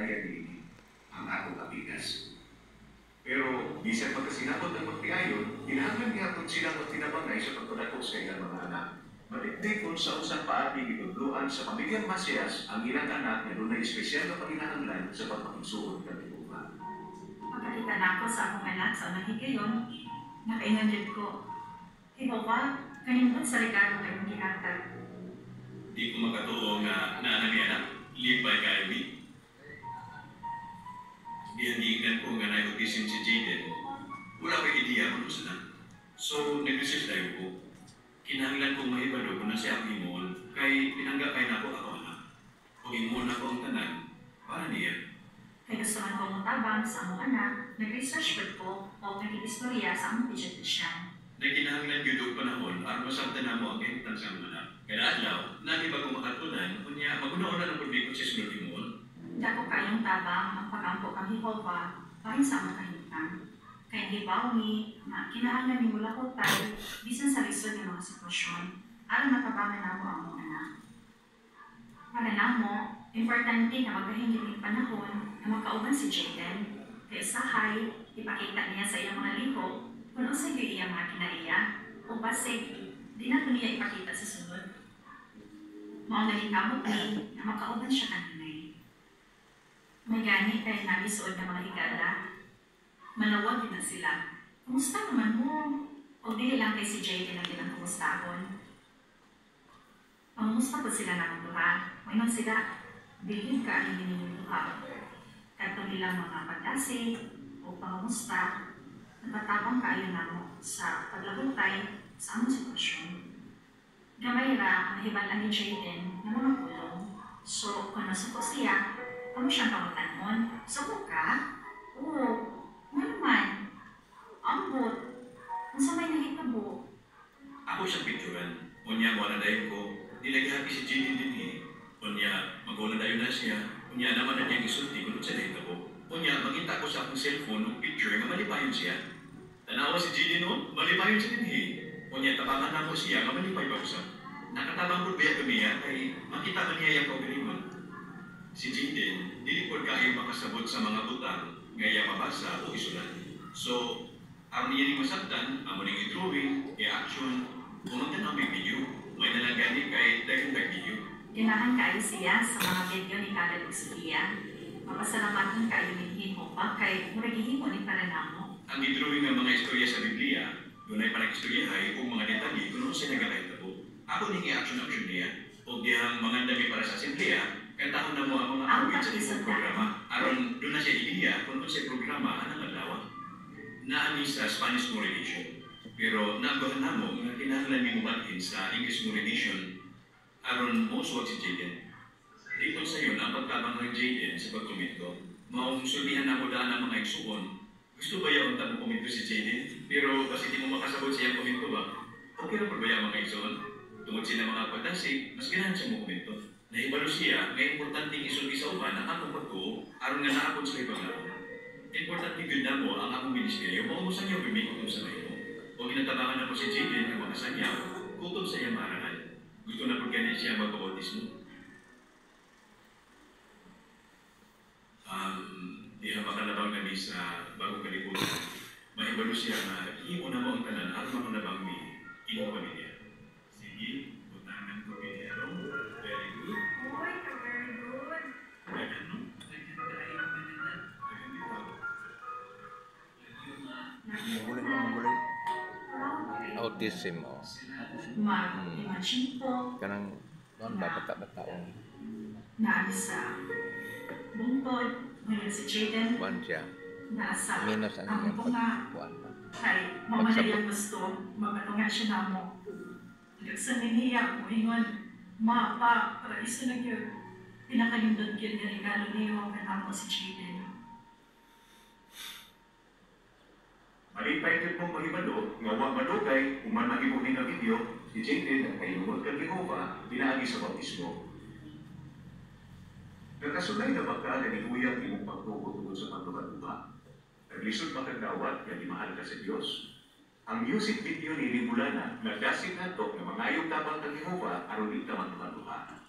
bayan ni ang atong kapigas. Pero, bisan pagkasinabot ng magtiayon, hinahanglan niya kung sila ang tinabangay sa pagpadatos sa ilang mga anak. Matiktik kung sa usang paati gitudluan sa pamilyang Masiyas ang ilang anak na doon na espesyal na panginahanglan sa pagpapagsuot ng ibuha. Pagkakita na ako sa akong anak sa unang higayon, nakainganjad ko. Hibaw ba, kanindot sa regalo kay mong gihatag. Di ko makatuo nga naanami anak, lipay kayo ni. Dihandigan ko nga na-audition si Jaden. Wala kay ideya ko sa na. So, nag-research tayo ko. Kinahanglan kong mahibalo ko na siya ang himon, kay pinangga kay na ako anak. Kung himon ako ang tanan, para niya. Kaya gusto man ko mutabang sa among anak, nag-research ko o nag-istorya sa among pediatrician. Nagkinahanglan yun og panahon, aron masabtan na mo ang kahimutan sa among anak. Kaya adlaw, nagiba kong makatunan, kunya maguna-una ng paglikod sa sunod himon. Dako kayong tabang ang pag-ampo kang Jehovah paring sa among kahimutan. Kaya hibaw ni, kinahanglan ni mula ko tayo, bisan sa lisod ng mga sitwasyon, aron matabangan na mo ang among anak. Para na mo, importante na magkahingin ng panahon na magkauban si Jaden. Kaya usahay, ipakita niya sa iyang mga liho kung ano sa iyo iyang mga kinaiya o basig, di na ito niya ipakita sa sunod. Maong nalikamot ni na magkauban siya kaninay. May gani kaya nalisuod ng mga higala. Malawag din na sila. Kumusta naman mo? O dili lang kay si Jaden ang ginang kumustahon. Pangumusta po sila ng duha. Mayroon sila, bilhin ka ang hinihiling duha. Katong ilang mga pagdasi o pangumusta, nagpatabang kaayo na mo sa paglabutay sa among sitwasyon. Gamay ra, mahibalan ni Jaden ng mga kulong. So, kung nasuko siya, kamo siyang pangutanon. Suko ka? Oo. Naman, ambot, ang samay na hitabo. Ako siyang picturean. Unya, wala dayon ko. Nilagihati si Jaden din eh. Unya, mag-wala dayon na siya. Unya, naman na niyang isulti kung sa hitabo. Unya, magkita ko sa akong cellphone ng picture nga malipayon siya. Tanawa si Jaden no, malipayon siya din eh. Unya, tabangan na ko siya nga malipay ba usap. Nakatabang ko biya tumiya kay makita man niya yung kaugalingon. Si Jaden, dili po kayo makasabot sa mga butang ngaya mabasa o isulat. So, ang niya ni masabtan, ang muling i-drawing, i-action, kumagtan ang may video, may nalagani kay dahil nag-video. Ganahan kayo siya sa mga video ni Kalad ug Sofia. Mapasalamatan kayo ni Jehovah kay muragihimo ni para namo. Ang i-drawing ng mga istorya sa Biblia, doon ay panag-istoryahay o mga detalye kung ano siya nagkakaitabo. Ako ning i-action niya, o diyang mga dami para sa simpliya, kantahon na mo ang mga awit sa ibang programa. Aron, doon na siya ideya kung ano siya programa anang adlaw. Naani sa Spanish More Edition. Pero naguhan na mo nga kinahanglan mi mubalhin sa English More Edition aron mo suwag si Jaden. Dito sa iyo ang pagtabang ng Jaden sa pagkomento. Maong sulbihan na mo daan ang mga igsuon. Gusto ba yung mo komento si Jaden? Pero kasi di mo makasabot siyang komento ba? Okay na po ba yung mga igsuon? Tungod sila mga pagdansig, mas ganahan siya mo komento. Nahibalo siya, may importanteng isulti sa uban ang akong pagtuo aron nga naapod sa ibang laro. Importante gud na mo ang akong ministeryo kung sa niyo bimig kung sa mayo. O ginatabangan na po si Jaden ng mga sanyaw, kutob sa iyang marangal. Gusto na po ganit siya magpabautismo. Di na makalabang kami sa bagong kalibutan. Mahibalo siya na ihimo na mo ang tanan at makalabang ni iyong pamilya. Sige, butangan ko pinero. Very good. Uy, very good. Ganyan, no? Autism o. Mag-imagine po. Kanang bata-bataon. Naasa bungtod, ngayon si Jaden. Kuan siya. Nasa Minus ang ang iyang bunga. pagkuan pa. Kay mamanayang gusto, mabatunga siya na mo. Nagsan niya, muhingon, pa, para isa na yun. Pinakayundod yun nga regalo niyo ang kanamo si Jaden. Malipay din mong mahibalo, nga wa madugay, uman mahibuhin na video, si Jaden ang kayumod kang Jehovah, pinaagi sa bautismo. Nagkasulay na ba ka na nihuyang imong pagtuko tungkol sa pagduka-duka? Naglisod ba kang dawat kaya di mahal ka sa Diyos? Ang music video ni Limulana, nagdasin na ito na mangayong tabang ng Jehovah aron di ka magduka-duka.